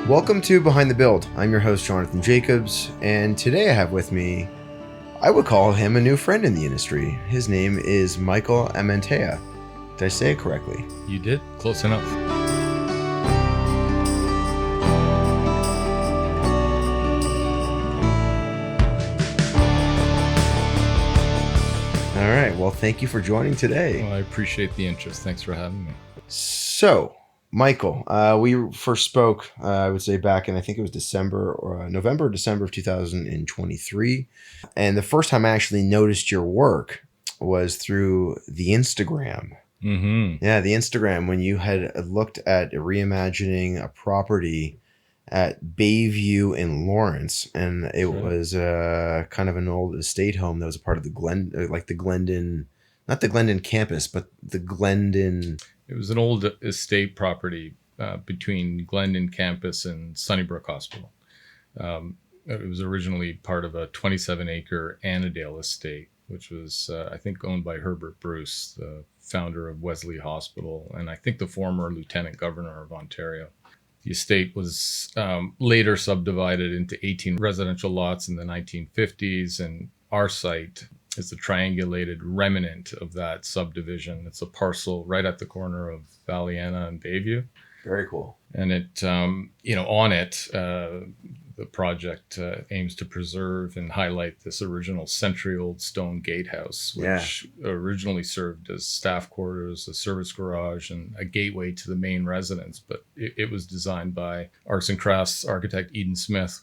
Welcome to Behind the Build. I'm your host, Jonathan Jacobs, and today I have with me, I would call him a new friend in the industry. His name is Michael Amantea. Did I say it correctly? You did. Close enough. All right. Well, thank you for joining today. Well, I appreciate the interest. Thanks for having me. So, Michael, we first spoke, I would say back in, I think it was November, December of 2023. And the first time I actually noticed your work was through the Instagram. Mm-hmm. Yeah, the Instagram, when you had looked at reimagining a property at Bayview in Lawrence. And it was kind of an old estate home that was a part of the Glendon, not the Glendon campus, but the Glendon. It was an old estate property between Glendon campus and Sunnybrook Hospital. It was originally part of a 27-acre Annandale estate, which was, I think, owned by Herbert Bruce, the founder of Wesley Hospital, and I think the former Lieutenant Governor of Ontario. The estate was later subdivided into 18 residential lots in the 1950s, and our site is the triangulated remnant of that subdivision. It's a parcel right at the corner of Valiana and Bayview. Very cool. And it, on it, the project aims to preserve and highlight this original century-old stone gatehouse, which originally served as staff quarters, a service garage, and a gateway to the main residence. But it was designed by arts and crafts architect Eden Smith,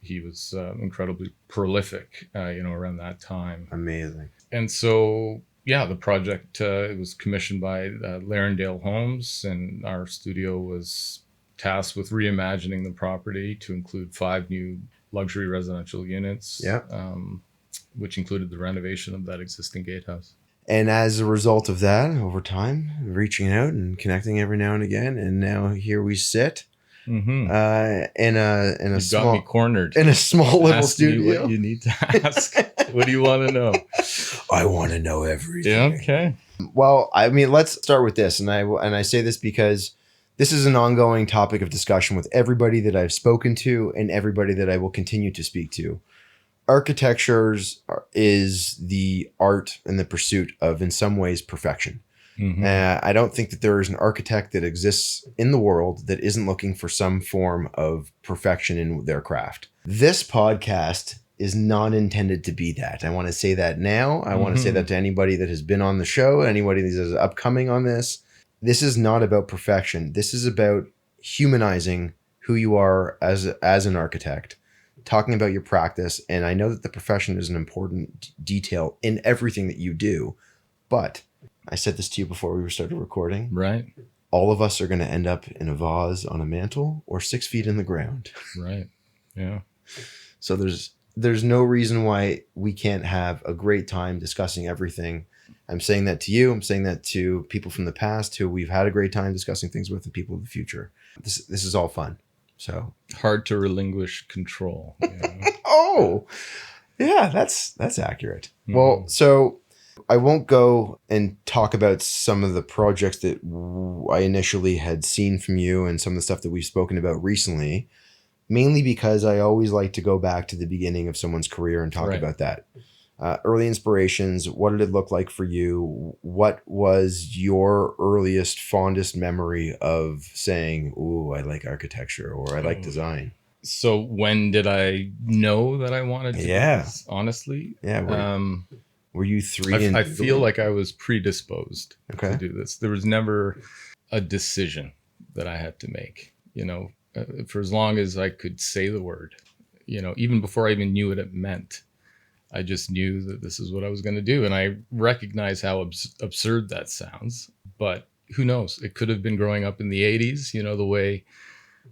he was incredibly prolific, around that time. Amazing. And so, the project it was commissioned by Larendale Homes, and our studio was tasked with reimagining the property to include 5 new luxury residential units, which included the renovation of that existing gatehouse. And as a result of that, over time, reaching out and connecting every now and again, and now here we sit in a small, got me cornered in a small little ask studio. Me what you need to ask. What do you want to know? I want to know everything. Yeah, okay. Well, I mean, let's start with this, and I say this because this is an ongoing topic of discussion with everybody that I've spoken to and everybody that I will continue to speak to. Architecture is the art and the pursuit of, in some ways, perfection. Mm-hmm. I don't think that there is an architect that exists in the world that isn't looking for some form of perfection in their craft. This podcast is not intended to be that. I want to say that now. I want to say that to anybody that has been on the show, anybody that is upcoming on this. This is not about perfection. This is about humanizing who you are as an architect, talking about your practice. And I know that the profession is an important detail in everything that you do, but I said this to you before we started recording. Right. All of us are going to end up in a vase on a mantle or 6 feet in the ground. Right. Yeah. So there's no reason why we can't have a great time discussing everything. I'm saying that to you. I'm saying that to people from the past who we've had a great time discussing things with, and people of the future. This is all fun. So hard to relinquish control. Oh, yeah, that's accurate. Mm-hmm. Well, so I won't go and talk about some of the projects that I initially had seen from you and some of the stuff that we've spoken about recently, mainly because I always like to go back to the beginning of someone's career and talk about that. Early inspirations, what did it look like for you? What was your earliest, fondest memory of saying, ooh, I like architecture or I like design? So when did I know that I wanted to do this, honestly? Yeah. Were you 3? I feel like I was predisposed to do this. There was never a decision that I had to make, for as long as I could say the word, even before I even knew what it meant. I just knew that this is what I was going to do. And I recognize how absurd that sounds, but who knows? It could have been growing up in the 80s, the way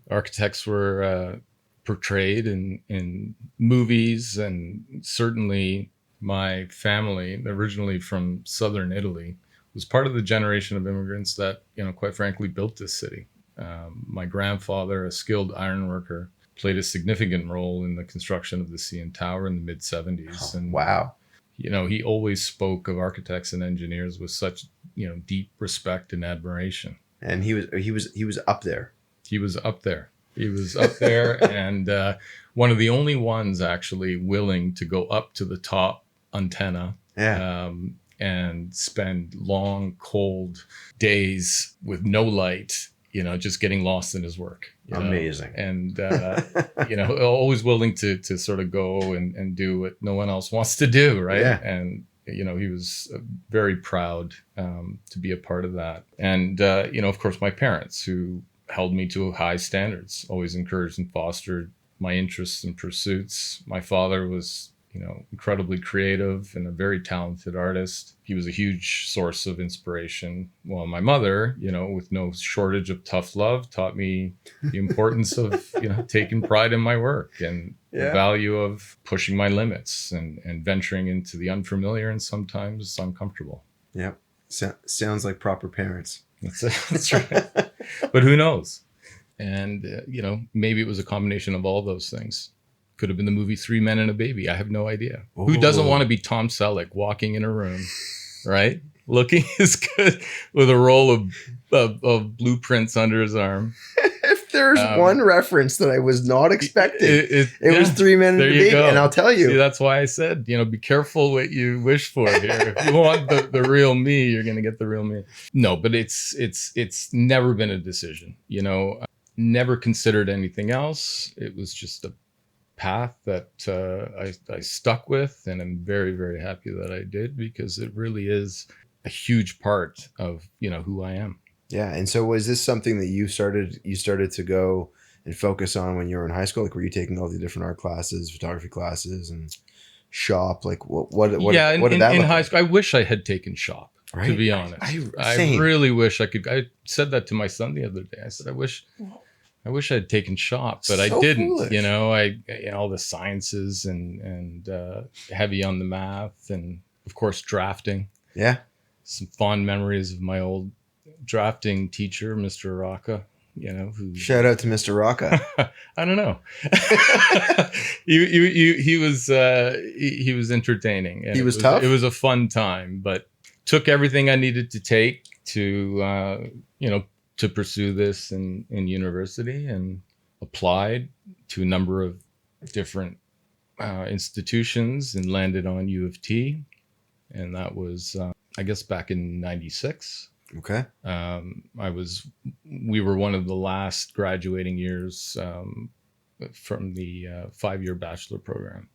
architects were portrayed in movies. And certainly my family, originally from southern Italy, was part of the generation of immigrants that, quite frankly, built this city. My grandfather, a skilled ironworker, played a significant role in the construction of the CN Tower in the mid-70s. And wow. He always spoke of architects and engineers with such, deep respect and admiration. And he was up there. He was up there. He was up there, and one of the only ones actually willing to go up to the top antenna. Yeah. And spend long, cold days with no light, just getting lost in his work. Amazing. And, always willing to sort of go and do what no one else wants to do. Right. Yeah. And, he was very proud to be a part of that. And, of course, my parents, who held me to high standards, always encouraged and fostered my interests and pursuits. My father was incredibly creative and a very talented artist. He was a huge source of inspiration. While my mother, with no shortage of tough love, taught me the importance of, taking pride in my work and the value of pushing my limits and venturing into the unfamiliar and sometimes uncomfortable. Yep. Sounds like proper parents. That's right. But who knows? And, maybe it was a combination of all those things. Could have been the movie Three Men and a Baby. I have no idea. Ooh. Who doesn't want to be Tom Selleck walking in a room, right? Looking as good with a roll of blueprints under his arm. If there's one reference that I was not expecting, it was Three Men and a Baby. Go. And I'll tell you. See, that's why I said, be careful what you wish for here. If you want the real me, you're going to get the real me. No, but it's never been a decision. Never considered anything else. It was just a path that I stuck with, and I'm very, very happy that I did, because it really is a huge part of who I am. Yeah. And so was this something that you started to go and focus on when you were in high school? Like, were you taking all the different art classes, photography classes, and shop? Like what did that look in high school? I wish I had taken shop, right? To be honest. I really wish I could. I said that to my son the other day. I said, I wish I had taken shop, but I didn't. Foolish. All the sciences and heavy on the math, and of course drafting. Yeah, some fond memories of my old drafting teacher, Mr. Rocca. Who shout out to Mr. Rocca. I don't know. he was entertaining. And he was tough. It was a fun time, but took everything I needed to take to to pursue this in university, and applied to a number of different institutions and landed on U of T. And that was, I guess, back in 96. Okay. We were one of the last graduating years from the 5-year bachelor program.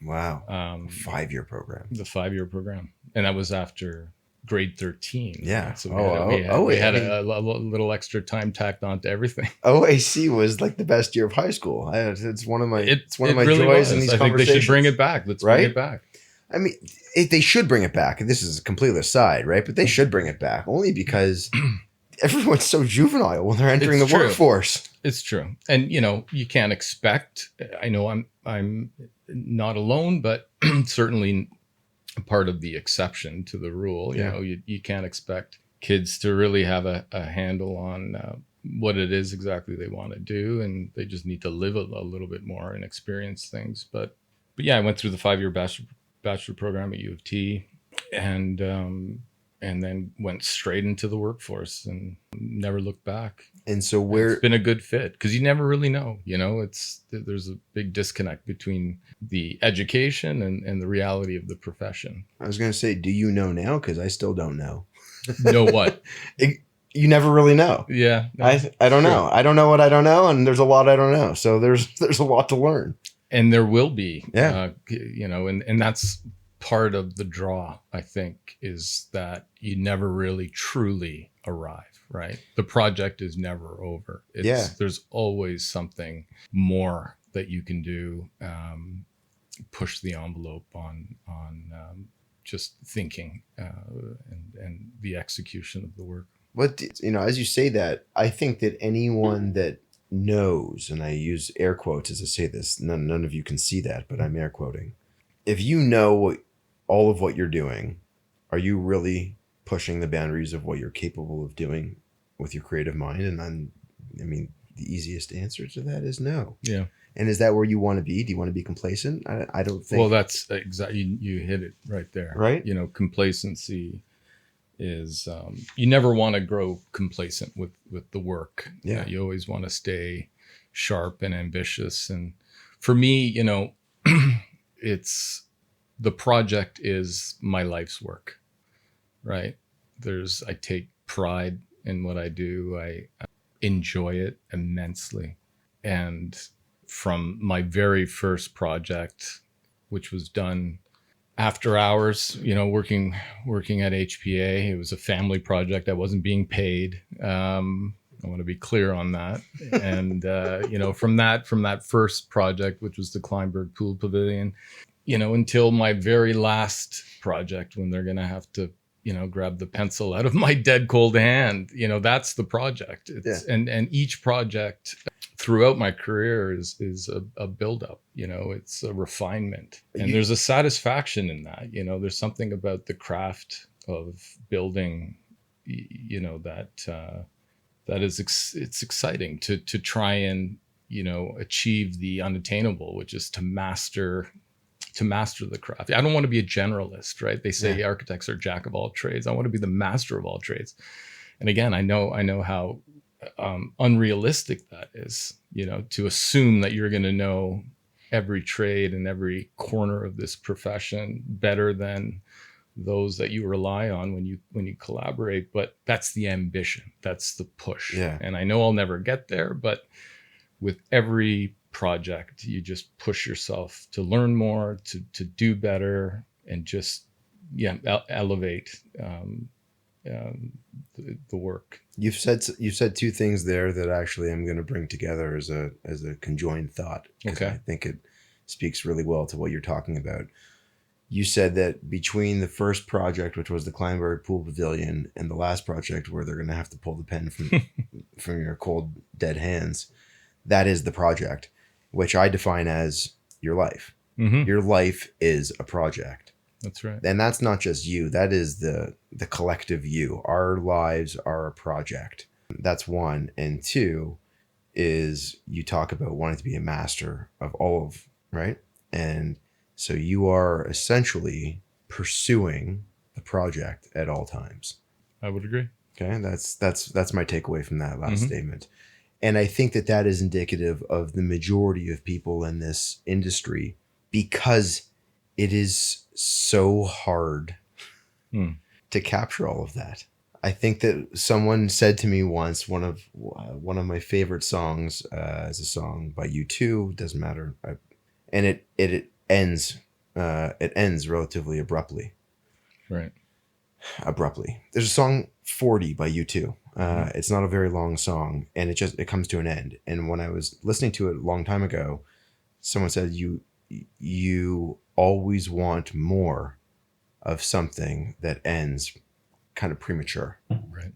Wow. 5-year program. The 5-year program. And that was after grade 13. Yeah. Right? So we had a little extra time tacked onto everything. OAC was like the best year of high school. It's one of my really joys in these conversations. I think they should bring it back. Let's bring it back. I mean, they should bring it back. This is a complete aside, right? But they should bring it back, only because everyone's so juvenile when they're entering the workforce. It's true. And, you can't expect, I know I'm not alone, but certainly a part of the exception to the rule. You can't expect kids to really have a handle on what it is exactly they want to do. And they just need to live a little bit more and experience things. But yeah, I went through the 5-year bachelor program at U of T, and then went straight into the workforce and never looked back. And so it's been a good fit, because you never really know. There's a big disconnect between the education and the reality of the profession. I was going to say, do you know now? Because I still don't know. Know what? You never really know. Yeah. I don't know. I don't know what I don't know, and there's a lot I don't know. So there's a lot to learn. And there will be, and that's part of the draw, I think, is that you never really truly arrive, right? The project is never over. There's always something more that you can do, push the envelope on just thinking and the execution of the work. But, as you say that, I think that anyone that knows, and I use air quotes as I say this, none of you can see that, but I'm air quoting. If you know all of what you're doing, are you really pushing the boundaries of what you're capable of doing with your creative mind? And the easiest answer to that is no. Yeah. And is that where you want to be? Do you want to be complacent? I don't think. Well, that's exactly, you hit it right there. Right. Complacency is, you never want to grow complacent with the work. Yeah. You always want to stay sharp and ambitious. And for me, it's the project is my life's work, right? I take pride in what I do. I enjoy it immensely. And from my very first project, which was done after hours, working at HPA, it was a family project. I wasn't being paid. I want to be clear on that. And, from that first project, which was the Kleinberg Pool Pavilion, until my very last project, when they're going to have to, grab the pencil out of my dead cold hand, that's the project. And each project throughout my career is a buildup, it's a refinement, and there's a satisfaction in that. There's something about the craft of building, that is, it's exciting to try and, achieve the unattainable, which is to master the craft. I don't want to be a generalist, right? They say architects are jack of all trades. I want to be the master of all trades. And again, I know how unrealistic that is, to assume that you're going to know every trade and every corner of this profession better than those that you rely on when you collaborate. But that's the ambition. That's the push. Yeah. And I know I'll never get there, but with every project, you just push yourself to learn more, to do better, and just elevate the work. You've said two things there that actually I'm going to bring together as a conjoined thought. Okay. I think it speaks really well to what you're talking about. You said that between the first project, which was the Kleinberg Pool Pavilion, and the last project where they're going to have to pull the pen from your cold, dead hands, that is the project, which I define as your life. Mm-hmm. Your life is a project. That's right. And that's not just you. That is the collective you. Our lives are a project. That's one. And two is you talk about wanting to be a master of all of, right? And so you are essentially pursuing the project at all times. I would agree. Okay. That's my takeaway from that last statement. And I think that is indicative of the majority of people in this industry, because it is so hard to capture all of that. I think that someone said to me once, one of my favorite songs is a song by U2, doesn't matter, and it ends relatively abruptly. Right. Abruptly. There's a song 40 by U2. It's not a very long song, and it comes to an end. And when I was listening to it a long time ago, someone said you always want more of something that ends kind of premature. Right.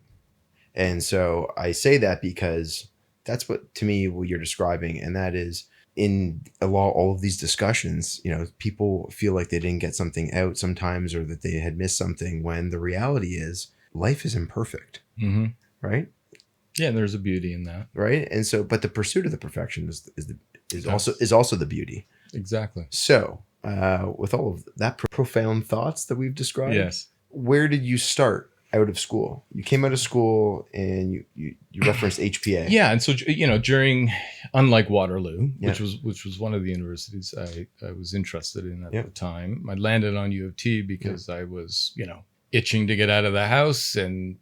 And so I say that because that's what, to me, what you're describing. And that is, in all of these discussions, people feel like they didn't get something out sometimes, or that they had missed something, when the reality is life is imperfect. Mm-hmm. Right. Yeah. There's a beauty in that. Right. And so, but the pursuit of the perfection is also the beauty. Exactly. So, with all of that profound thoughts that we've described, yes, where did you start out of school? You came out of school and you referenced HPA. Yeah, and so during, unlike Waterloo, which was one of the universities I was interested in at the time, I landed on U of T because I was itching to get out of the house and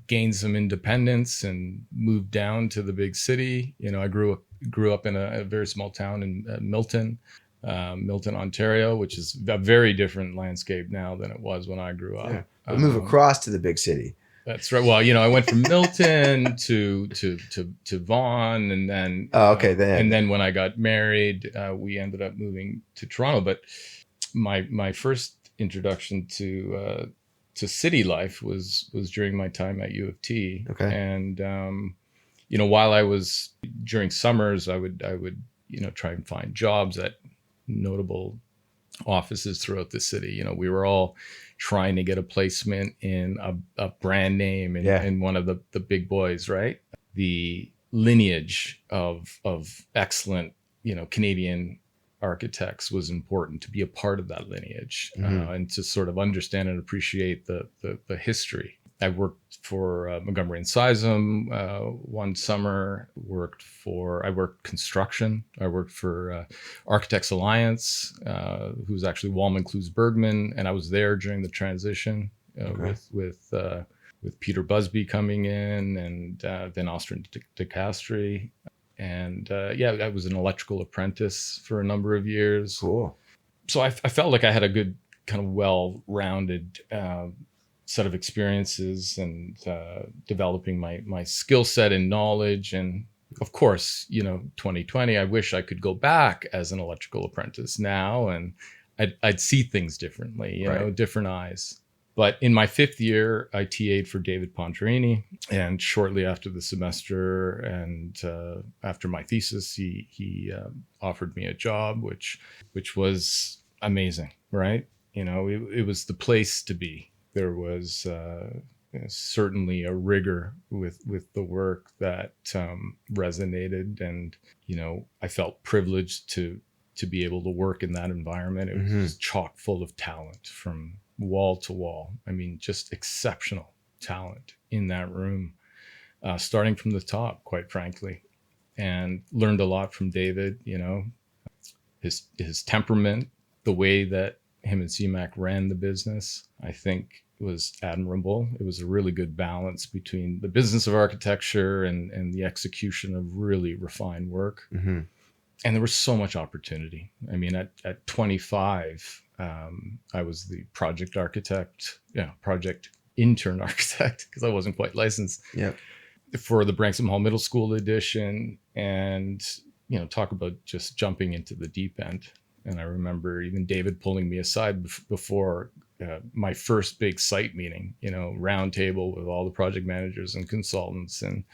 gain some independence and move down to the big city. I grew up in a very small town in Milton, Ontario, which is a very different landscape now than it was when I grew up. Yeah. Move across to the big city. That's right. Well, I went from Milton to Vaughan, and then and then when I got married, we ended up moving to Toronto. But my first introduction to city life was during my time at U of T. Okay. And while I was, during summers, I would try and find jobs at notable offices throughout the city. We were all trying to get a placement in a brand name in one of the big boys, right? The lineage of excellent, Canadian architects was important, to be a part of that lineage, and to sort of understand and appreciate the history. I worked for Montgomery Sisam one summer. I worked construction. I worked for Architects Alliance, who's actually Wallman, Clewes, Bergman, and I was there during the transition with Peter Busby coming in, and then Nostrand, DiCastri, and I was an electrical apprentice for a number of years. Cool. So I felt like I had a good kind of well-rounded set of experiences and developing my skill set and knowledge. And of course, 2020, I wish I could go back as an electrical apprentice now, and I'd see things differently, different eyes. But in my 5th year, I TA'd for David Pontarini, and shortly after the semester and after my thesis, he offered me a job, which was amazing, right? It was the place to be. There was certainly a rigor with the work that resonated, and I felt privileged to be able to work in that environment. It was chock full of talent from wall to wall. I mean, just exceptional talent in that room, starting from the top, quite frankly, and learned a lot from David. His temperament, the way that him and CMAC ran the business, I think was admirable. It was a really good balance between the business of architecture and the execution of really refined work. Mm-hmm. And there was so much opportunity. I mean, at 25, I was the project intern architect, because I wasn't quite licensed. Yep. For the Branksome Hall Middle School edition, and talk about just jumping into the deep end. And I remember even David pulling me aside before my first big site meeting, round table with all the project managers and consultants. And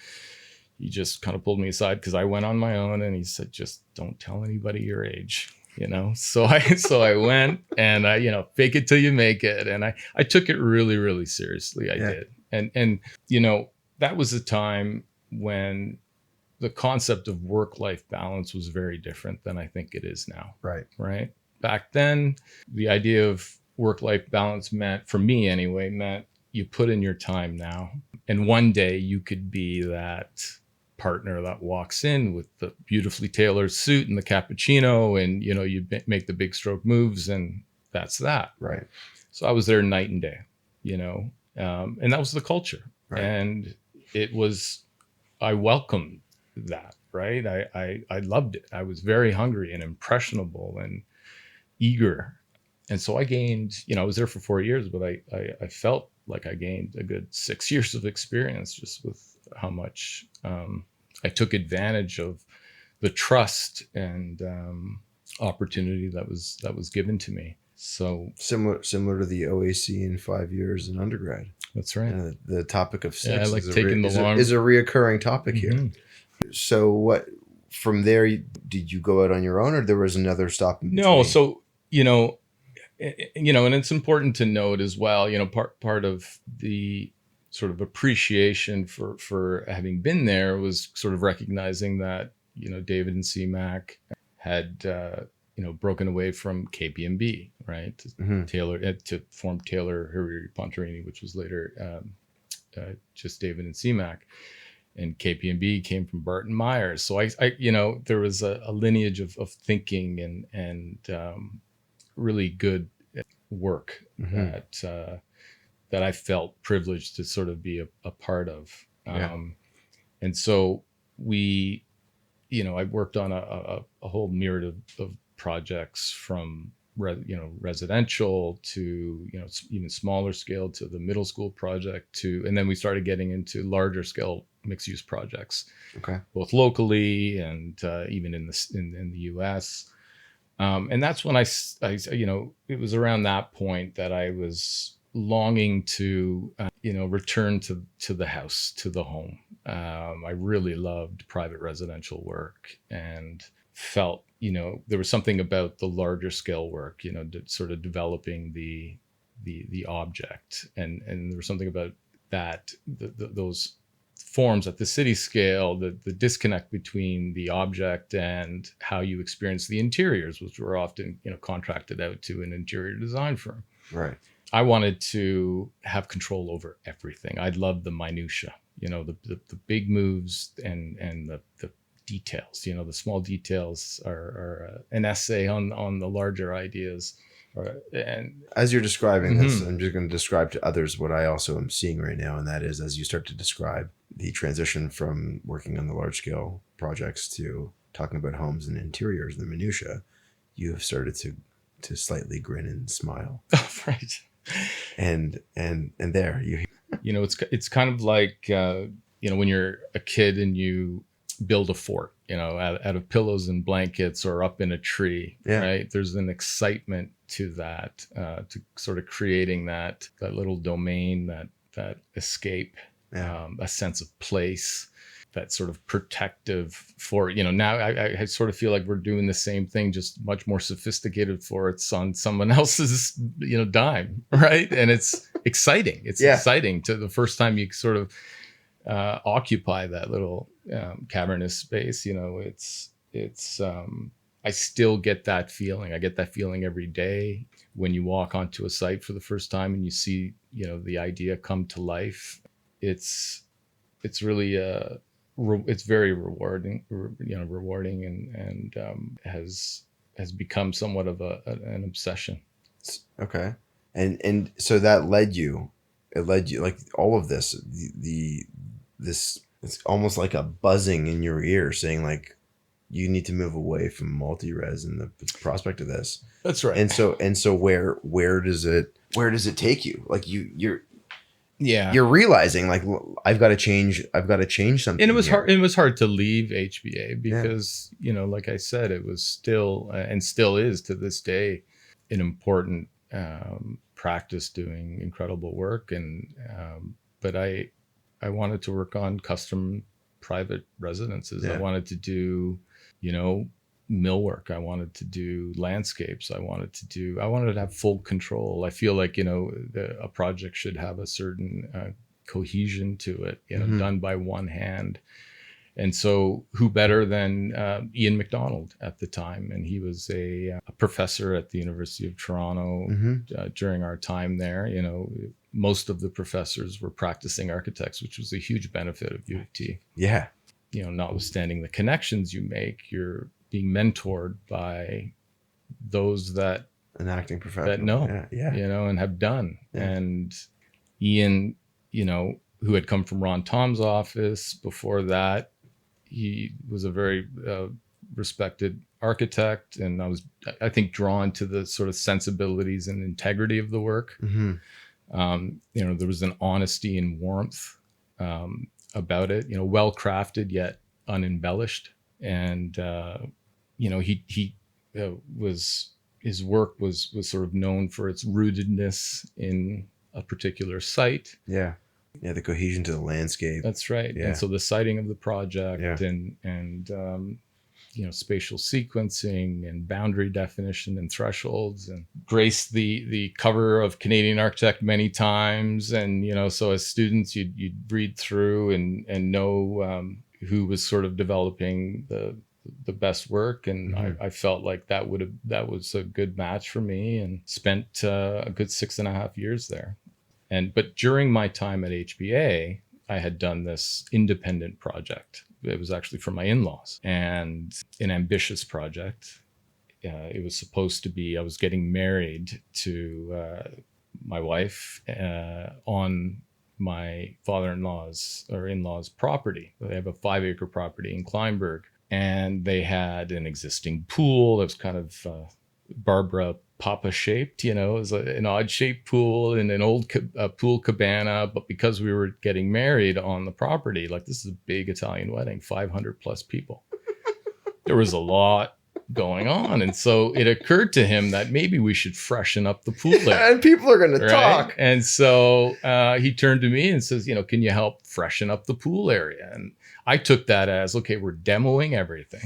he just kind of pulled me aside because I went on my own, and he said, just don't tell anybody your age, So I went, and I, fake it till you make it. And I took it really, really seriously. I did. And that was a time when the concept of work-life balance was very different than I think it is now. Right. Back then, the idea of work-life balance meant, for me anyway, meant you put in your time now. And one day you could be that partner that walks in with the beautifully tailored suit and the cappuccino, and, you make the big stroke moves, and that's that. Right. So I was there night and day, and that was the culture. Right. And I welcomed that, right? I loved it. I was very hungry and impressionable and eager. And so I gained, I was there for 4 years, but I felt like I gained a good 6 years of experience just with how much I took advantage of the trust and opportunity that was given to me. So similar to the OAC in 5 years in undergrad. That's right. The topic of 6 I like is a reoccurring topic here. So what from there, did you go out on your own, or there was another stop in between? No. So, and it's important to note as well, part of the sort of appreciation for having been there was sort of recognizing that, David and CMAC had, broken away from KPMB, right? To form Taylor Hariri Pontarini, which was later just David and CMAC. And KPMB came from Barton Myers. So I there was a lineage of thinking and really good work that I felt privileged to sort of be a part of. And so I worked on a whole myriad of projects from residential to even smaller scale, to the middle school project, and then we started getting into larger scale mixed use projects, both locally and even in the U.S. And that's when I it was around that point that I was longing to return to the house, to the home. I really loved private residential work and felt there was something about the larger scale work, sort of developing the object, and there was something about that those forms at the city scale, the disconnect between the object and how you experience the interiors, which were often contracted out to an interior design firm. Right. I wanted to have control over everything. I loved the minutia, the big moves and the details. The small details are an essay on the larger ideas. And as you're describing this, I'm just going to describe to others what I also am seeing right now, and that is as you start to describe the transition from working on the large scale projects to talking about homes and interiors, the minutia, you have started to slightly grin and smile. Right. And there you it's kind of like when you're a kid and you build a fort out of pillows and blankets or up in a tree. Right, there's an excitement to that, to sort of creating that little domain, that escape, a sense of place, that sort of protective fort. Now I sort of feel like we're doing the same thing, just much more sophisticated forts on someone else's dime, right? And it's exciting. It's exciting to the first time you sort of occupy that little cavernous space. It's I still get that feeling. I get that feeling every day when you walk onto a site for the first time and you see the idea come to life. It's really it's very rewarding, and has become somewhat of an obsession. Okay. And so that led you like all of this, this, it's almost like a buzzing in your ear saying like, you need to move away from multi-res and the prospect of this. That's right. And so where does it take you? Like you're realizing like, I've got to change something. And it was hard. It was hard to leave HBA because, like I said, it was still and still is to this day an important practice, doing incredible work. And but I wanted to work on custom private residences. I wanted to do millwork. I wanted to do landscapes. I wanted to have full control. I feel like a project should have a certain cohesion to it, done by one hand. And so who better than Ian McDonald at the time? And he was a professor at the University of Toronto during our time there. Most of the professors were practicing architects, which was a huge benefit of U of T. Yeah. Notwithstanding the connections you make, you're being mentored by those that an acting professional that know, and have done. Yeah. And Ian, who had come from Ron Tom's office before that, he was a very respected architect, and I think drawn to the sort of sensibilities and integrity of the work. There was an honesty and warmth about it, well crafted yet unembellished. And his work was sort of known for its rootedness in a particular site. Yeah, the cohesion to the landscape. That's right. Yeah. And so the siting of the project and spatial sequencing and boundary definition and thresholds, and graced the cover of Canadian Architect many times. And so as students you'd read through and know who was sort of developing the best work. And I felt like that was a good match for me, and spent a good 6.5 years there. But during my time at HBA, I had done this independent project. It was actually for my in-laws, and an ambitious project. It was supposed to be, I was getting married to my wife on my father-in-law's or in-law's property. They have a 5-acre property in Kleinburg, and they had an existing pool that was kind of Barbara Papa shaped, it was an odd shaped pool in an old pool cabana. But because we were getting married on the property, like this is a big Italian wedding, 500 plus people, there was a lot going on. And so it occurred to him that maybe we should freshen up the pool there. And people are going to talk. And so he turned to me and says, can you help freshen up the pool area? And I took that as, okay, we're demoing everything.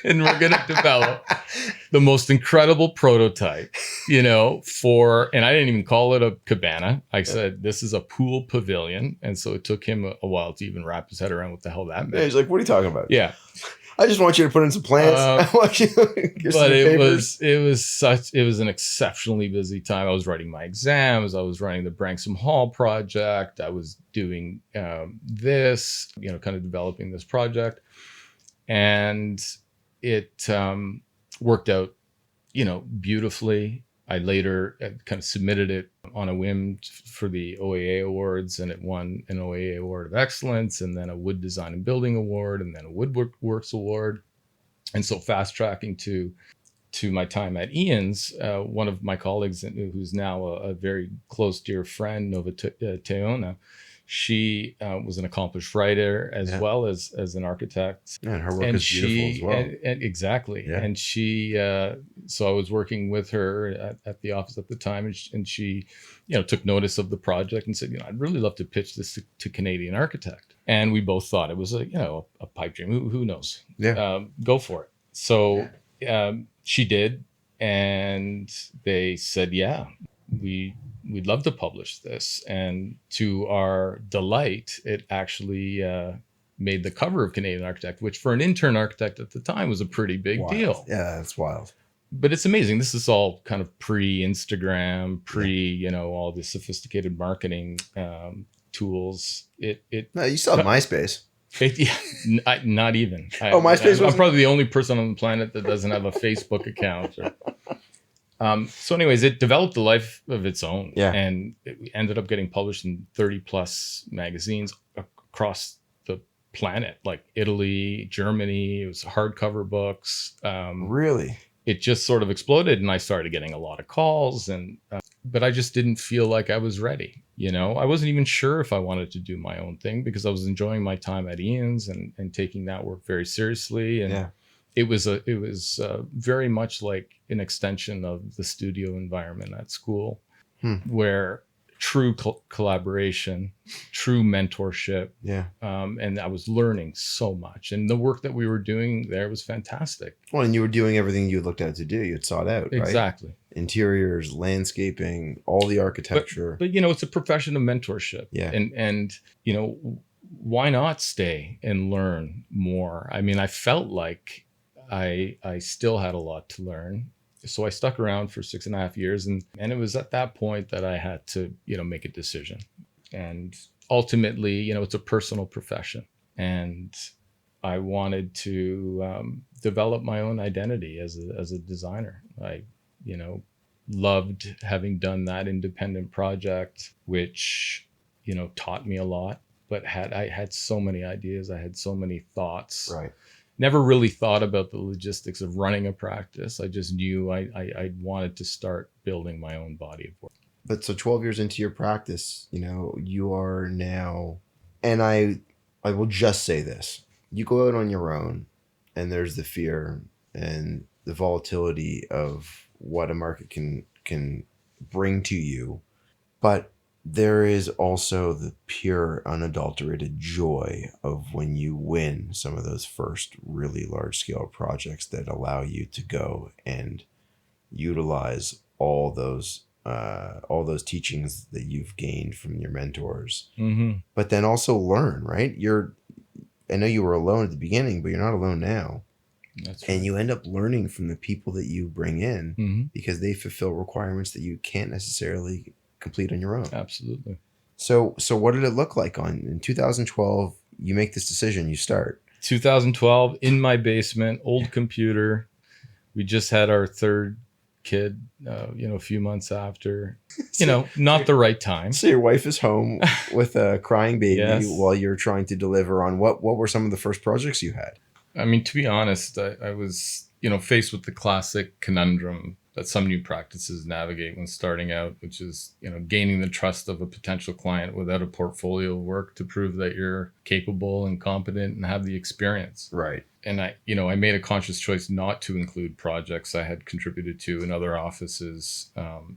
And we're going to develop the most incredible prototype, and I didn't even call it a cabana. I said, this is a pool pavilion. And so it took him a while to even wrap his head around what the hell that meant. Yeah, he's like, what are you talking about? Yeah. I just want you to put in some plants. I want you to give some But papers. it was an exceptionally busy time. I was writing my exams. I was running the Branksome Hall project. I was doing this, kind of developing this project, and it worked out, beautifully. I later kind of submitted it on a whim for the OAA awards, and it won an OAA Award of Excellence, and then a Wood Design and Building Award, and then a Woodworks Award. And so fast tracking to my time at Ian's, one of my colleagues, who's now a very close dear friend, Nova Teona, she was an accomplished writer as well as an architect. Yeah, and her work is beautiful as well. And exactly. Yeah. And she, so I was working with her at the office at the time, and she, took notice of the project and said, I'd really love to pitch this to Canadian Architect. And we both thought it was a pipe dream. Who knows? Yeah. Go for it. So she did, and they said, yeah, we'd love to publish this. And to our delight, it actually made the cover of Canadian Architect, which for an intern architect at the time was a pretty big deal. Yeah, that's wild. But it's amazing. This is all kind of pre-Instagram, all the sophisticated marketing tools. No, you still have MySpace. Not even. MySpace. I'm probably the only person on the planet that doesn't have a Facebook account. So anyways, it developed a life of its own. Yeah. And it ended up getting published in 30 plus magazines across the planet, like Italy, Germany. It was hardcover books. Really? It just sort of exploded, and I started getting a lot of calls, but I just didn't feel like I was ready. I wasn't even sure if I wanted to do my own thing, because I was enjoying my time at Ian's and taking that work very seriously. And it was very much like an extension of the studio environment at school, where true collaboration, true mentorship. Yeah. And I was learning so much, and the work that we were doing there was fantastic. Well, and you were doing everything you looked at to do. You had sought out, right? Exactly. Interiors, landscaping, all the architecture. But it's a profession of mentorship. Yeah. And why not stay and learn more? I mean, I felt like I still had a lot to learn. So I stuck around for 6.5 years, and it was at that point that I had to, make a decision. And ultimately, it's a personal profession, and I wanted to develop my own identity as a designer. I, loved having done that independent project, which, taught me a lot, but I had so many ideas. I had so many thoughts. Right. Never really thought about the logistics of running a practice. I just knew I wanted to start building my own body of work. But so 12 years into your practice, you are now, and I will just say this, you go out on your own, and there's the fear and the volatility of what a market can bring to you. But there is also the pure, unadulterated joy of when you win some of those first really large-scale projects that allow you to go and utilize all those teachings that you've gained from your mentors. Mm-hmm. But then also learn, right? I know you were alone at the beginning, but you're not alone now. That's right. And you end up learning from the people that you bring in, mm-hmm. because they fulfill requirements that you can't necessarily complete on your own. Absolutely. So what did it look like in 2012? You make this decision, you start. 2012, in my basement, old computer. We just had our third kid, a few months after, not the right time. So your wife is home with a crying baby. Yes. While you're trying to deliver on what were some of the first projects you had? I mean, to be honest, I was, faced with the classic conundrum that some new practices navigate when starting out, which is, gaining the trust of a potential client without a portfolio of work to prove that you're capable and competent and have the experience. Right. And I made a conscious choice not to include projects I had contributed to in other offices,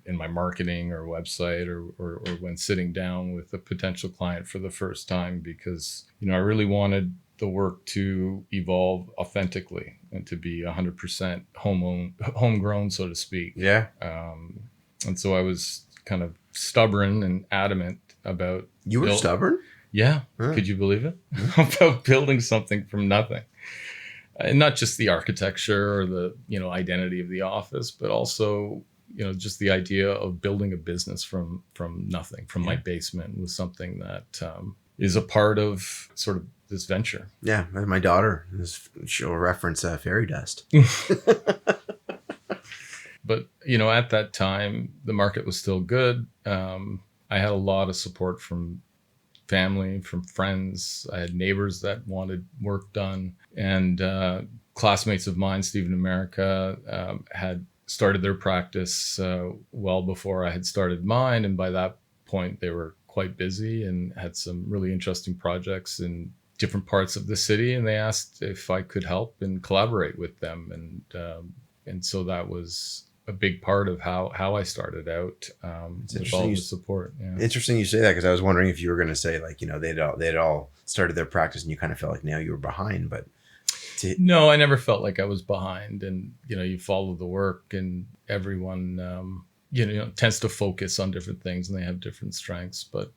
in my marketing or website or when sitting down with a potential client for the first time, because, I really wanted the work to evolve authentically and to be 100% homegrown, so to speak. Yeah. And so I was kind of stubborn and adamant about. You were stubborn? Yeah. Huh. Could you believe it? About building something from nothing. And not just the architecture or the, identity of the office, but also, just the idea of building a business from nothing, from my basement, was something that is a part of sort of this venture. Yeah, my daughter, she'll reference fairy dust. But, at that time, the market was still good. I had a lot of support from family, from friends. I had neighbors that wanted work done. And classmates of mine, Stephen America, had started their practice well before I had started mine. And by that point, they were quite busy and had some really interesting projects in different parts of the city. And they asked if I could help and collaborate with them. And so that was a big part of how I started out, with all the support. Yeah. Interesting you say that, because I was wondering if you were going to say, like, they'd all started their practice and you kind of felt like now you were behind, but no, I never felt like I was behind. And you follow the work, and everyone tends to focus on different things, and they have different strengths, but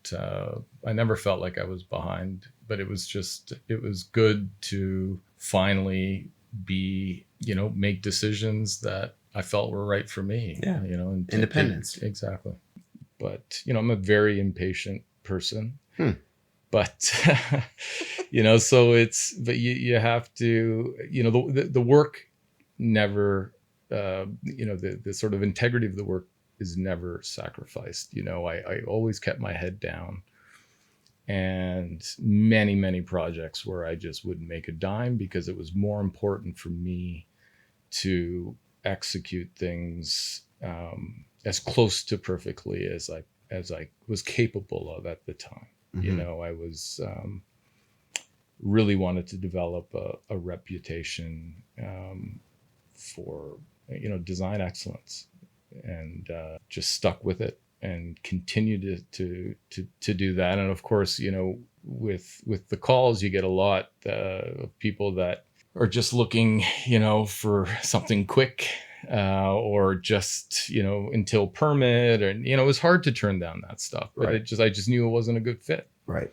I never felt like I was behind. But it was good to finally make decisions that I felt were right for me. Yeah. And independence. Exactly. But, I'm a very impatient person. But, so but you have to, the work never, the sort of integrity of the work is never sacrificed. I always kept my head down, and many, many projects where I just wouldn't make a dime, because it was more important for me to execute things as close to perfectly as I was capable of at the time. Mm-hmm. I was really wanted to develop a reputation for design excellence, and just stuck with it and continue to do that. And of course, with the calls, you get a lot of people that are just looking, for something quick, or just, until permit, and, it was hard to turn down that stuff, but right. I just knew it wasn't a good fit. Right.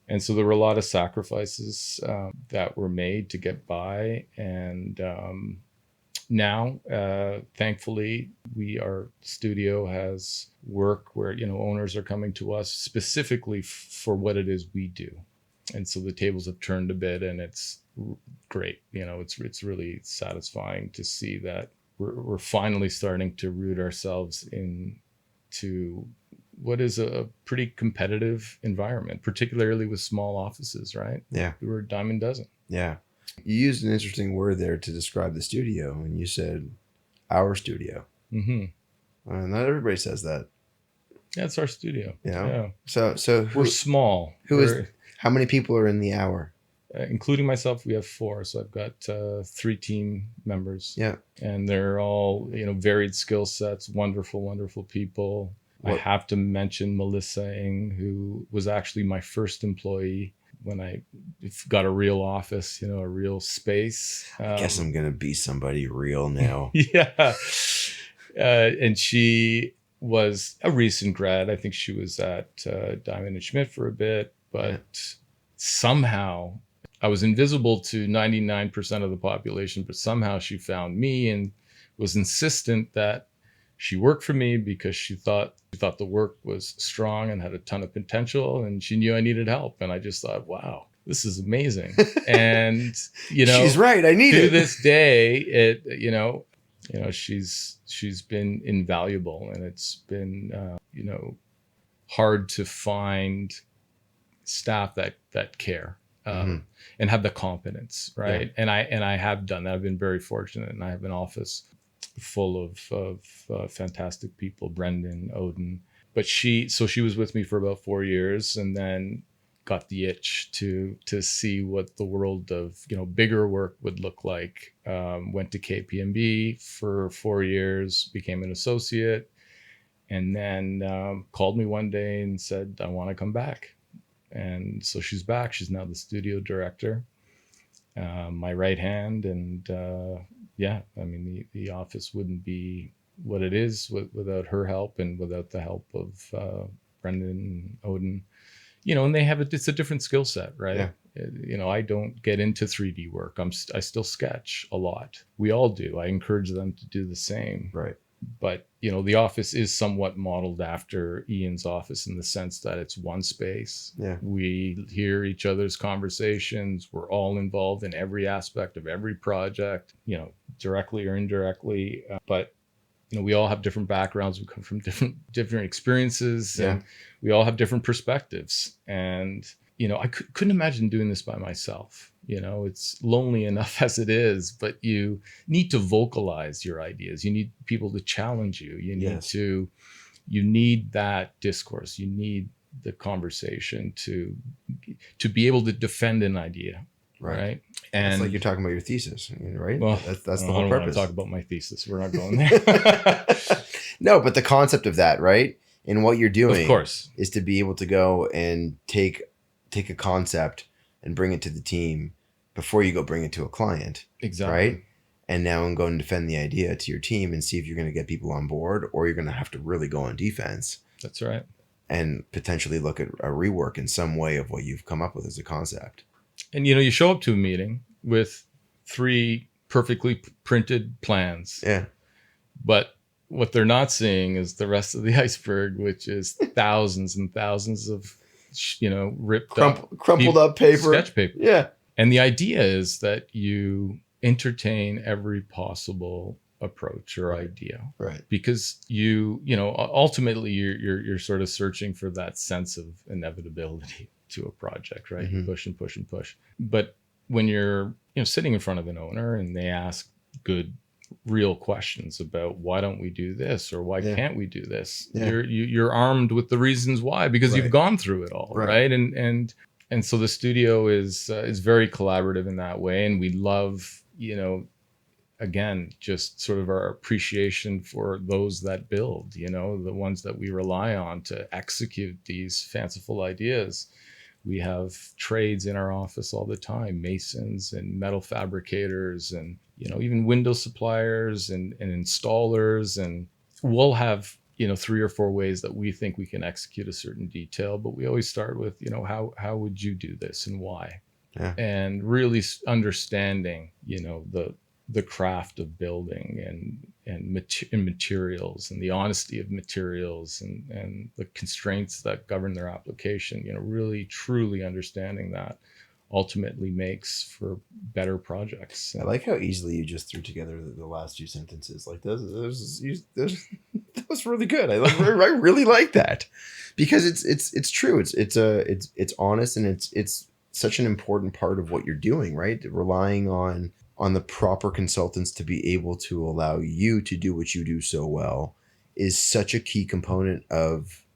And so there were a lot of sacrifices that were made to get by. And now, thankfully, our studio has work where, owners are coming to us specifically for what it is we do. And so the tables have turned a bit, and it's great. It's really satisfying to see that we're finally starting to root ourselves into what is a pretty competitive environment, particularly with small offices, right? Yeah. We're a dime a dozen. Yeah. You used an interesting word there to describe the studio, and you said our studio. Mm-hmm. Not everybody says that. Yeah, it's our studio. Yeah. So we're small. How many people are in the hour? Including myself, we have 4. So I've got 3 team members. Yeah. And they're all, varied skill sets, wonderful, wonderful people. What? I have to mention Melissa Ng, who was actually my first employee when I got a real office, a real space. I guess I'm going to be somebody real now. Yeah. And she was a recent grad. I think she was at Diamond and Schmidt for a bit, but somehow I was invisible to 99% of the population, but somehow she found me and was insistent that she worked for me because she thought the work was strong and had a ton of potential, and she knew I needed help. And I just thought, wow, this is amazing. And, she's right. I need it. To this day, she's been invaluable, and it's been, hard to find staff that care. And have the competence, right? Yeah. And I have done that. I've been very fortunate, and I have an office full of fantastic people, Brendan, Odin. But she was with me for about 4 years, and then got the itch to see what the world of bigger work would look like. Went to KPMG for 4 years, became an associate, and then called me one day and said, I want to come back. And so she's back. She's now the studio director, my right hand. And the office wouldn't be what it is without her help, and without the help of Brendan and Odin. and it's a different skill set, right? Yeah. I don't get into 3D work. I still sketch a lot. We all do. I encourage them to do the same. Right. But, the office is somewhat modeled after Ian's office in the sense that it's one space. Yeah. We hear each other's conversations. We're all involved in every aspect of every project, directly or indirectly. But, we all have different backgrounds. We come from different experiences. Yeah. And we all have different perspectives. And, I couldn't imagine doing this by myself. It's lonely enough as it is, but you need to vocalize your ideas. You need people to challenge you. You need that discourse. You need the conversation to be able to defend an idea. Right. And it's like you're talking about your thesis, right? Well, that's the I whole don't purpose. want to talk about my thesis. We're not going there. No, but the concept of that, right? And what you're doing, of course, is to be able to go and take a concept and bring it to the team before you go bring it to a client. Exactly. Right. And now I'm going to defend the idea to your team and see if you're going to get people on board, or you're going to have to really go on defense. That's right. And potentially look at a rework in some way of what you've come up with as a concept. And, you show up to a meeting with 3 perfectly printed plans. Yeah. But what they're not seeing is the rest of the iceberg, which is thousands and thousands of, ripped crumpled up paper, sketch paper. Yeah. And the idea is that you entertain every possible approach or idea, right? Because ultimately you're sort of searching for that sense of inevitability to a project, right? You push and push and push. But when you're sitting in front of an owner and they ask good, real questions about why don't we do this, or why can't we do this, you're armed with the reasons why, because you've gone through it all, right? And so the studio is very collaborative in that way, and we love again, just sort of our appreciation for those that build, the ones that we rely on to execute these fanciful ideas. We have trades in our office all the time, masons and metal fabricators and, even window suppliers and installers. And we'll have, 3 or 4 ways that we think we can execute a certain detail. But we always start with, how would you do this and why? Yeah. And really understanding, the craft of building and materials and the honesty of materials and the constraints that govern their application, really truly understanding that ultimately makes for better projects. I like how easily you just threw together the last 2 sentences. Like that was really good. I really like that, because it's true. It's honest, and it's such an important part of what you're doing, right? Relying on the proper consultants to be able to allow you to do what you do so well is such a key component of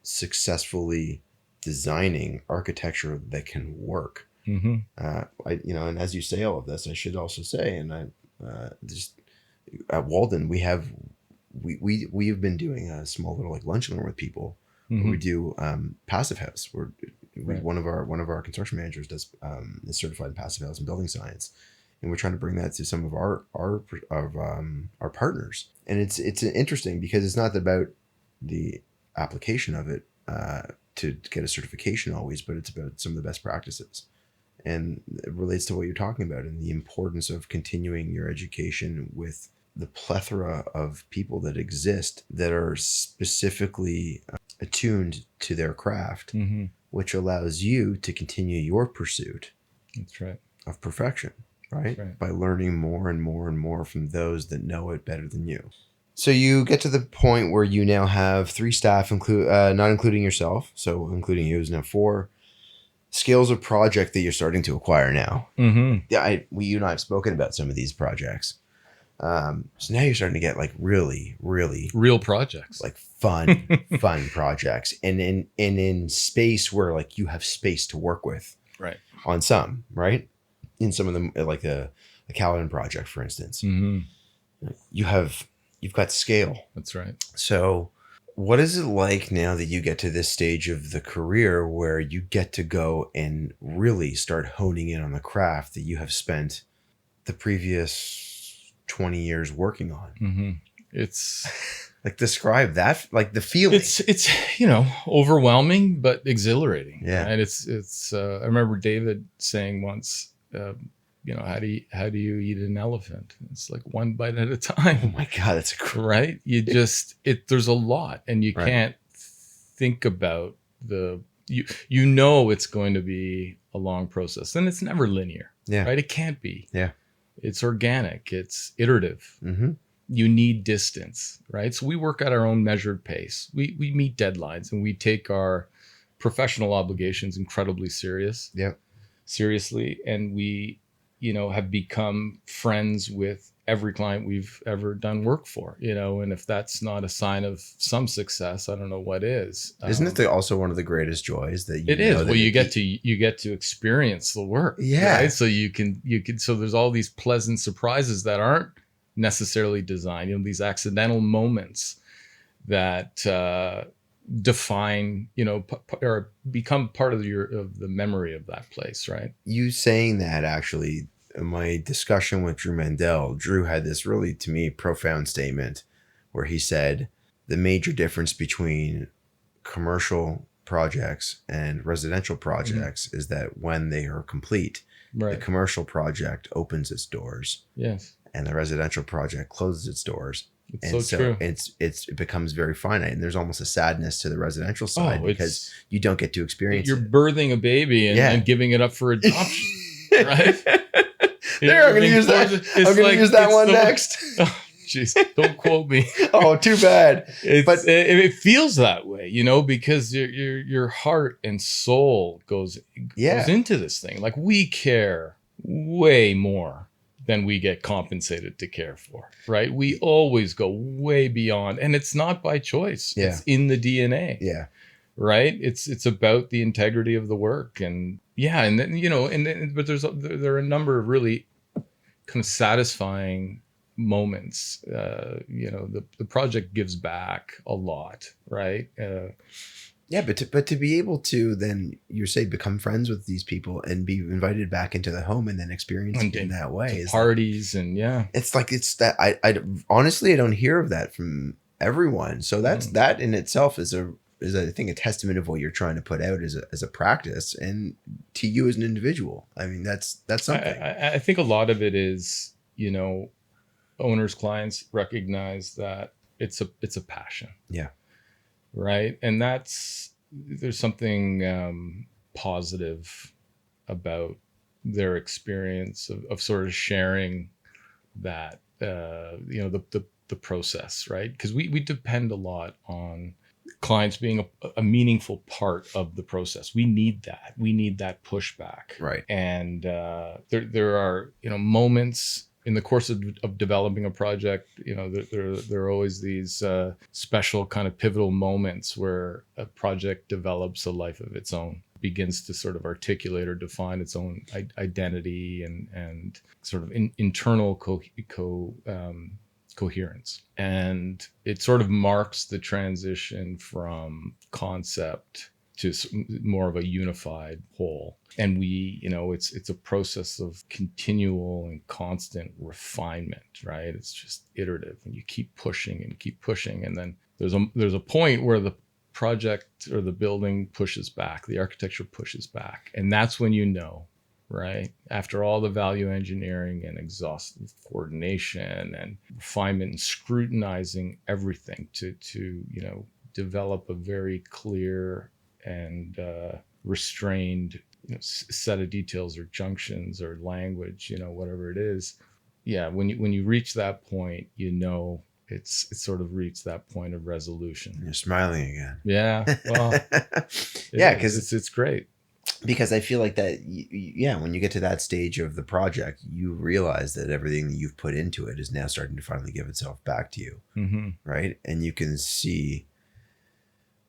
successfully designing architecture that can work. Mm-hmm. And as you say all of this, I should also say, and I just at Walden we have been doing a small little lunch and learn with people. Mm-hmm. We do passive house. One of our construction managers is certified in passive house and building science. And we're trying to bring that to some of our partners. And it's interesting because it's not about the application of it to get a certification always, but it's about some of the best practices. And it relates to what you're talking about and the importance of continuing your education with the plethora of people that exist that are specifically attuned to their craft, mm-hmm. which allows you to continue your pursuit. That's right. Of perfection. Right? By learning more and more and more from those that know it better than you. So you get to the point where you now have 3 staff, not including yourself. So including you is now 4 scales of project that you're starting to acquire now. Mm-hmm. Yeah, you and I have spoken about some of these projects. So now you're starting to get really, really real projects, fun projects, and in space where you have space to work with. Right. On some, right. In some of them, like a Caledon project, for instance, mm-hmm. you've got scale. That's right. So what is it like now that you get to this stage of the career where you get to go and really start honing in on the craft that you have spent the previous 20 years working on? Mm-hmm. It's like, describe that, like the feeling. it's overwhelming but exhilarating. Yeah. And it's I remember David saying once, how do you eat an elephant? It's like one bite at a time. Oh my God, that's right. You just there's a lot, and you Right. can't think about it's going to be a long process, and it's never linear. Yeah. Right. It can't be. Yeah. It's organic. It's iterative. Mm-hmm. You need distance, right? So we work at our own measured pace. We meet deadlines, and we take our professional obligations incredibly seriously. And we, have become friends with every client we've ever done work for, and if that's not a sign of some success, I don't know what is. Isn't it also one of the greatest joys that it is? Well, you get to experience the work. Yeah. Right? So you can, so there's all these pleasant surprises that aren't necessarily designed, these accidental moments that define, or become part of the memory of that place, right? You saying that, actually, in my discussion with Drew Mandel, Drew had this really, to me, profound statement where he said the major difference between commercial projects and residential projects is that when they are complete, the commercial project opens its doors. Yes. And the residential project closes its doors. It's so true. It becomes very finite, and there's almost a sadness to the residential side because you don't get to experience You're birthing a baby and giving it up for adoption, right? There, I'm going to use that. I'm going to use that one next. Oh, jeez, don't quote me. Oh, too bad. But it feels that way, because your heart and soul goes into this thing. Like, we care way more than we get compensated to care for, right? We always go way beyond, and it's not by choice. Yeah. It's in the DNA. Yeah. Right. It's about the integrity of the work, and and then, but there are a number of really kind of satisfying moments. The project gives back a lot, right? But to be able to then, you say, become friends with these people and be invited back into the home and then experience it in that way, is parties it's that I honestly, I don't hear of that from everyone. So that in itself is I think a testament of what you're trying to put out as a practice, and to you as an individual. I mean, that's something. I think a lot of it is, owners, clients recognize that it's a passion. Yeah. Right. And there's something positive about their experience of sort of sharing that, the process, right? Because we depend a lot on clients being a meaningful part of the process. We need that pushback. Right. And there are, moments in the course of developing a project, there are always these special kind of pivotal moments where a project develops a life of its own, begins to sort of articulate or define its own identity and sort of internal coherence. And it sort of marks the transition from concept to more of a unified whole. And it's a process of continual and constant refinement, right? It's just iterative, and you keep pushing. And then there's a point where the project or the building pushes back, the architecture pushes back. And that's when right? After all the value engineering and exhaustive coordination and refinement and scrutinizing everything to develop a very clear and restrained set of details or junctions or language, whatever it is. Yeah, when you reach that point, it's sort of reached that point of resolution. You're smiling again. Yeah, well, because it's great. Because I feel like that, when you get to that stage of the project, you realize that everything that you've put into it is now starting to finally give itself back to you, right? And you can see,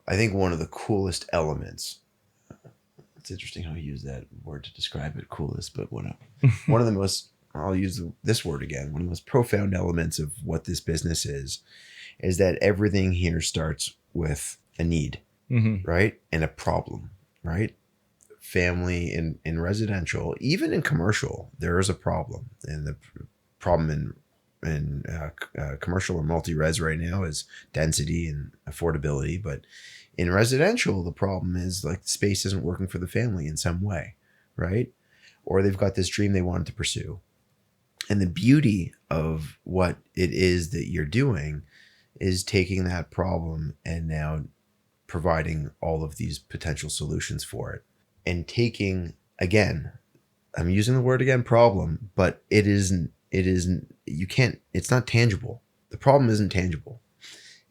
I think one of the coolest elements, it's interesting how you use that word to describe it, coolest, but whatever. One of the most, I'll use this word again, one of the most profound elements of what this business is that everything here starts with a need, right? And a problem, right? Family in residential, even in commercial, there is a problem. And the problem commercial or multi-res right now is density and affordability. But in residential, the problem is like the space isn't working for the family in some way, right? Or they've got this dream they wanted to pursue. And the beauty of what it is that you're doing is taking that problem and now providing all of these potential solutions for it. And taking, again, I'm using the word again, problem, but it's not tangible. The problem isn't tangible.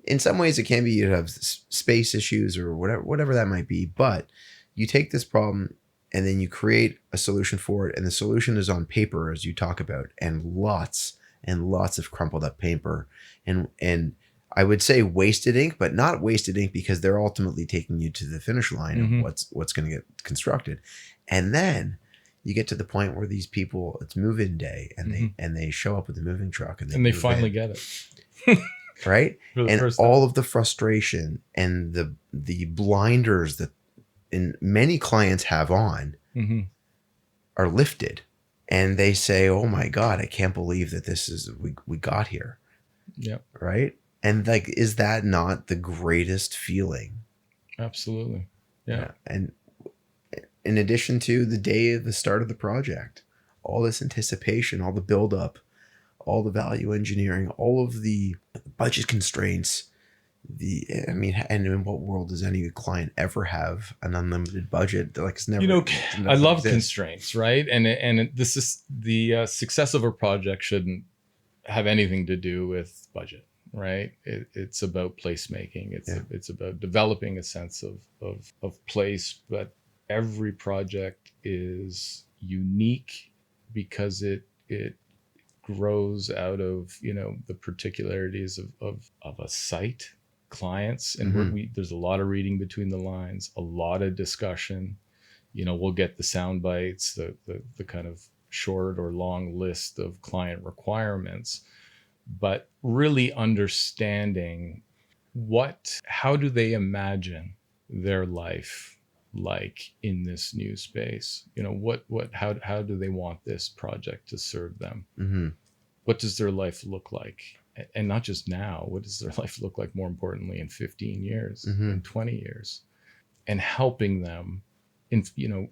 In some ways it can be, you have space issues or whatever that might be, but you take this problem and then you create a solution for it. And the solution is on paper, as you talk about, and lots of crumpled up paper. And I would say wasted ink, but not wasted ink because they're ultimately taking you to the finish line of what's going to get constructed. And then you get to the point where these people, it's move-in day, and they show up with the moving truck and they finally get it. Right? And all of the frustration and the blinders that many clients have on are lifted, and they say, "Oh my God, I can't believe that this is we got here." Yeah. Right. And like, is that not the greatest feeling? Absolutely. Yeah. And in addition to the day of the start of the project, all this anticipation, all the buildup, all the value engineering, all of the budget constraints. And in what world does any client ever have an unlimited budget? Like, it's never. I love constraints, right? And this is the success of a project shouldn't have anything to do with budget, right? It's about placemaking. It's about developing a sense of place. But every project is unique because it grows out of the particularities of a site. Clients, and there's a lot of reading between the lines, a lot of discussion. We'll get the sound bites, the kind of short or long list of client requirements, but really understanding how do they imagine their life like in this new space? How do they want this project to serve them? What does their life look like? And not just now, what does their life look like, more importantly, in 15 years, in 20 years? And helping them,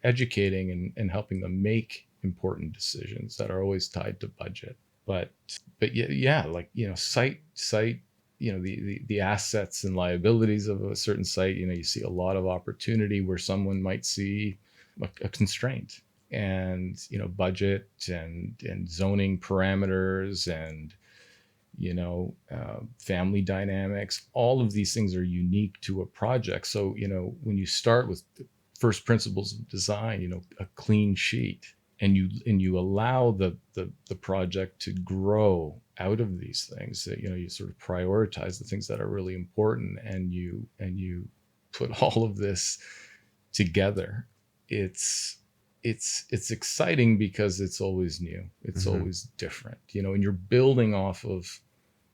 educating and helping them make important decisions that are always tied to budget. But yeah, like, site, the assets and liabilities of a certain site, you see a lot of opportunity where someone might see a constraint, and, budget and zoning parameters and, family dynamics, all of these things are unique to a project. So, when you start with the first principles of design, a clean sheet, and you allow the project to grow out of these things, that, you sort of prioritize the things that are really important, and you put all of this together. It's exciting because it's always new. It's always different, and you're building off of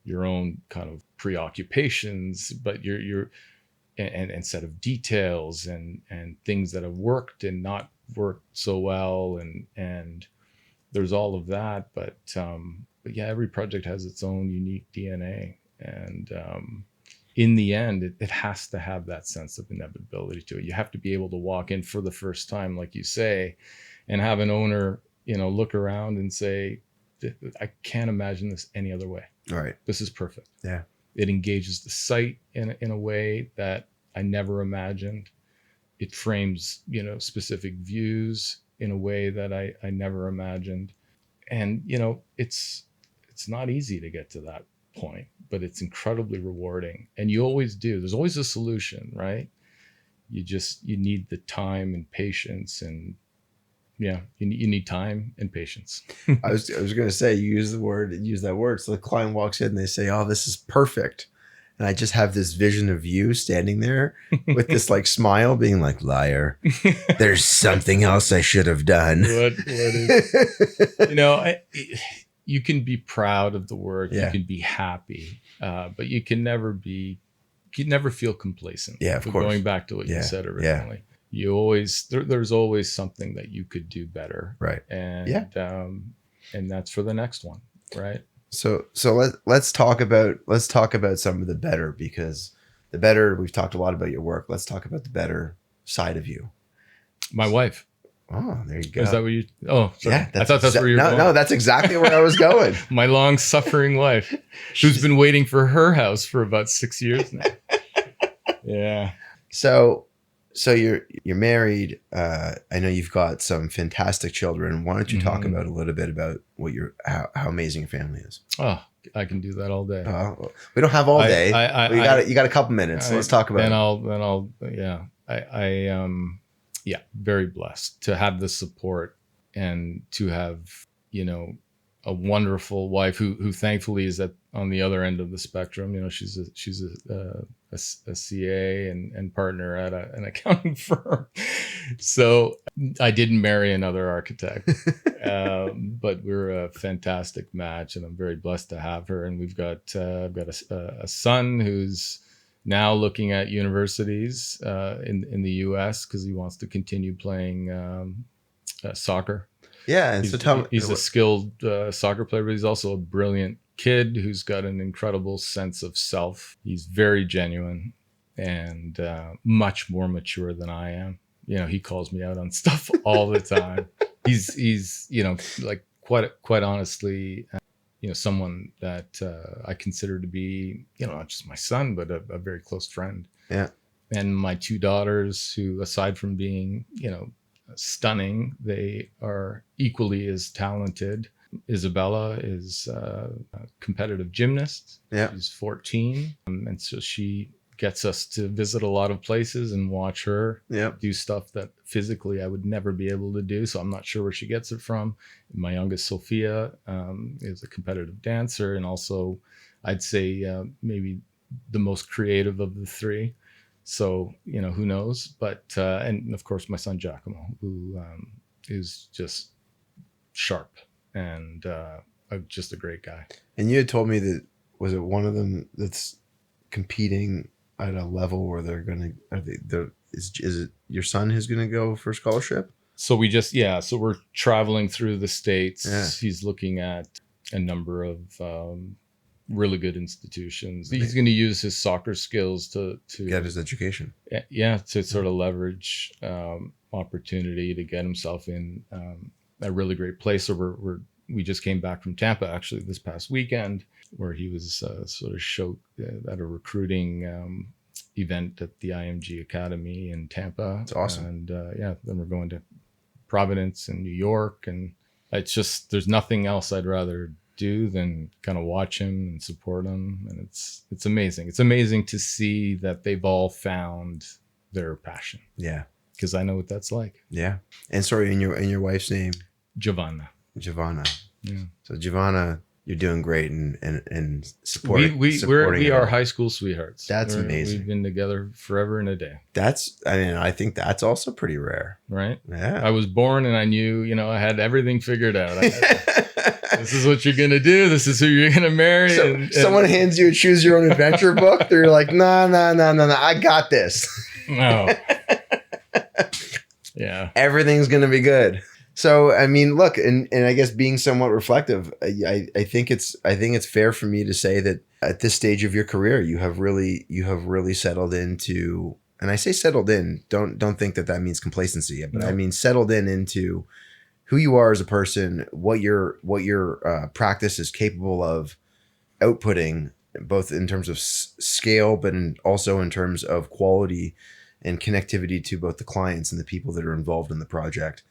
your own kind of preoccupations, but you're and set of details and things that have worked and not worked so well. And there's all of that, but yeah, every project has its own unique DNA. And in the end, it has to have that sense of inevitability to it. You have to be able to walk in for the first time, like you say, and have an owner, look around and say, I can't imagine this any other way. All right. This is perfect. Yeah. It engages the site in a way that I never imagined. It frames, specific views in a way that I never imagined. And, it's not easy to get to that point, but it's incredibly rewarding. And you always do. There's always a solution, right? You need the time and patience, and yeah, you need time and patience. I was going to say, you use that word. So the client walks in and they say, "Oh, this is perfect." And I just have this vision of you standing there with this like smile, being like, "Liar, there's something else I should have done." What is, you can be proud of the work. Yeah. You can be happy, but you can never feel complacent. Yeah, of course. Going back to what you said originally. Yeah. You always, there's always something that you could do better. Right. And, and that's for the next one. Right. let's talk about some of the better, because the better, we've talked a lot about your work. Let's talk about the better side of you. My wife. Oh, there you go. Is that what you? Oh, sorry. Yeah, I thought that's where you were going. No, that's exactly where I was going. My long-suffering wife, who's been waiting for her house for about 6 years now. Yeah. So you're married. I know you've got some fantastic children. Why don't you talk about a little bit about what how amazing your family is? Oh, I can do that all day. We don't have all day. You got a couple minutes. So let's talk about it. Very blessed to have the support and to have, a wonderful wife who thankfully is on the other end of the spectrum. She's a CA and partner at an accounting firm. So I didn't marry another architect, but we're a fantastic match, and I'm very blessed to have her. And I've got a son who's now looking at universities in the U.S. because he wants to continue playing soccer. Yeah, and he's a skilled soccer player, but he's also a brilliant kid who's got an incredible sense of self. He's very genuine and much more mature than I am. He calls me out on stuff all the time. He's like quite honestly, someone that I consider to be, not just my son, but a very close friend. Yeah. And my two daughters, who, aside from being, stunning, they are equally as talented. Isabella is a competitive gymnast. Yeah. She's 14. And so she gets us to visit a lot of places and watch her do stuff that physically I would never be able to do. So I'm not sure where she gets it from. My youngest, Sophia, is a competitive dancer, and also I'd say maybe the most creative of the three. So, who knows? But, and of course, my son, Giacomo, who is just sharp and just a great guy. And you had told me that, was it one of them that's competing at a level where is it your son who's going to go for scholarship? So so we're traveling through the States. Yeah. He's looking at a number of really good institutions. He's going to use his soccer skills to get his education. Yeah, to sort of leverage opportunity to get himself in a really great place. So we just came back from Tampa actually this past weekend, where he was sort of showed at a recruiting event at the IMG Academy in Tampa. That's awesome. And then we're going to Providence and New York, and it's just, there's nothing else I'd rather do than kind of watch him and support him. And it's amazing. It's amazing to see that they've all found their passion. Yeah. Because I know what that's like. Yeah. And sorry, in your wife's name? Giovanna. Yeah. So Giovanna, you're doing great and supporting. We are high school sweethearts. That's amazing. We've been together forever and a day. I think that's also pretty rare. Right? Yeah. I was born and I knew, I had everything figured out. This is what you're going to do. This is who you're going to marry. So someone hands you a choose your own adventure book. They're like, no, I got this. No. Yeah. Everything's going to be good. So, I mean, look, and I guess being somewhat reflective, I think it's fair for me to say that at this stage of your career, you have really settled into, and I say settled in, don't think that means complacency, but I mean settled into who you are as a person, what your practice is capable of outputting, both in terms of scale, but also in terms of quality and connectivity to both the clients and the people that are involved in the project.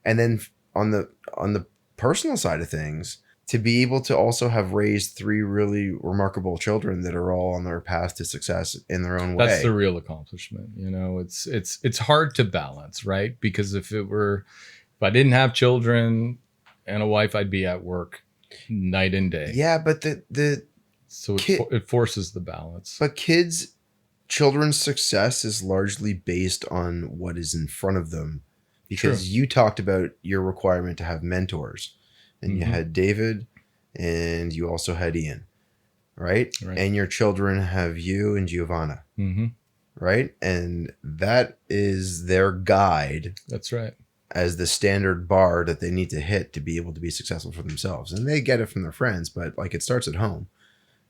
And then on the personal side of things, to be able to also have raised 3 really remarkable children that are all on their path to success in their own way. That's the real accomplishment. It's hard to balance, right? Because if I didn't have children and a wife, I'd be at work night and day. Yeah, but it forces the balance. But children's success is largely based on what is in front of them. Because you talked about your requirement to have mentors, and you had David, and you also had Ian, right? And your children have you and Giovanna, right? And that is their guide. That's right. as the standard bar that they need to hit to be able to be successful for themselves. And they get it from their friends, but like it starts at home.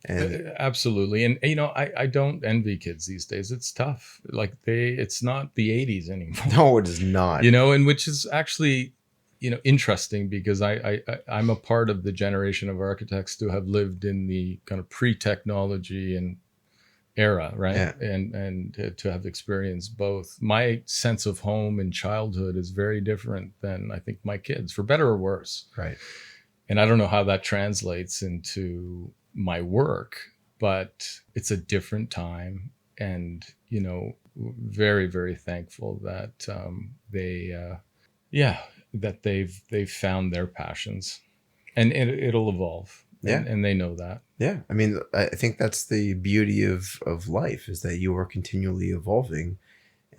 And absolutely. And you know, I don't envy kids these days. It's tough. Like it's not the 80s anymore. No, it is not. You know, and which is actually, you know, interesting because I'm a part of the generation of architects to have lived in the kind of pre-technology and era, right? Yeah. And to have experienced both. My sense of home and childhood is very different than I think my kids, for better or worse. Right. And I don't know how that translates into my work, but it's a different time. And, you know, very, very thankful that that they've found their passions, and it'll evolve. Yeah. And they know that. Yeah. I mean, I think that's the beauty of life, is that you are continually evolving.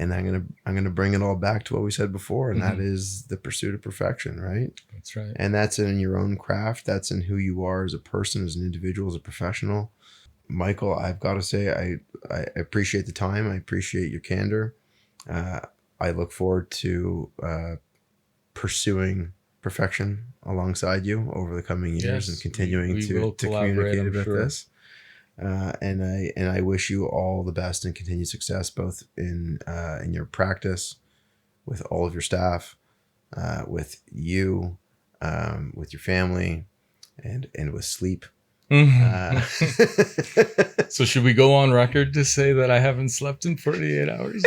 And I'm gonna bring it all back to what we said before, and that is the pursuit of perfection, right? That's right. And that's in your own craft. That's in who you are as a person, as an individual, as a professional. Michael, I've got to say, I appreciate the time. I appreciate your candor. I look forward to pursuing perfection alongside you over the coming years, and continuing to communicate about this. And I wish you all the best and continued success, both in your practice, with all of your staff, with you, with your family, and with sleep. So should we go on record to say that I haven't slept in 48 hours?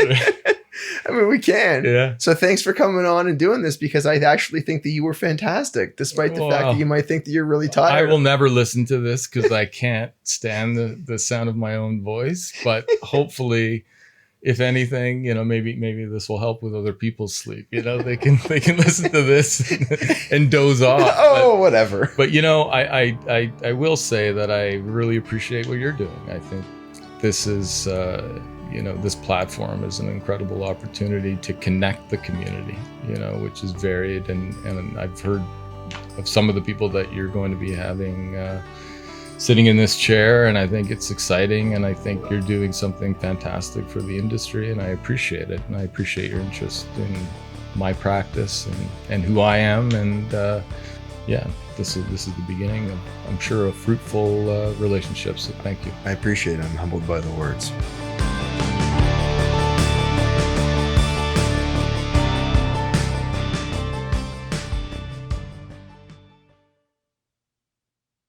I mean, we can. Yeah. So thanks for coming on and doing this, because I actually think that you were fantastic, despite the fact that you might think that you're really tired. I will never listen to this because I can't stand the sound of my own voice. But hopefully, if anything, you know, maybe this will help with other people's sleep. You know, they can listen to this and doze off. Oh, whatever. But you know, I will say that I really appreciate what you're doing. I think this is. You know, this platform is an incredible opportunity to connect the community, you know, which is varied. And I've heard of some of the people that you're going to be having sitting in this chair, and I think it's exciting, and I think you're doing something fantastic for the industry, and I appreciate it. And I appreciate your interest in my practice and who I am. And this is the beginning of, I'm sure, a fruitful relationship. So thank you. I appreciate it. I'm humbled by the words.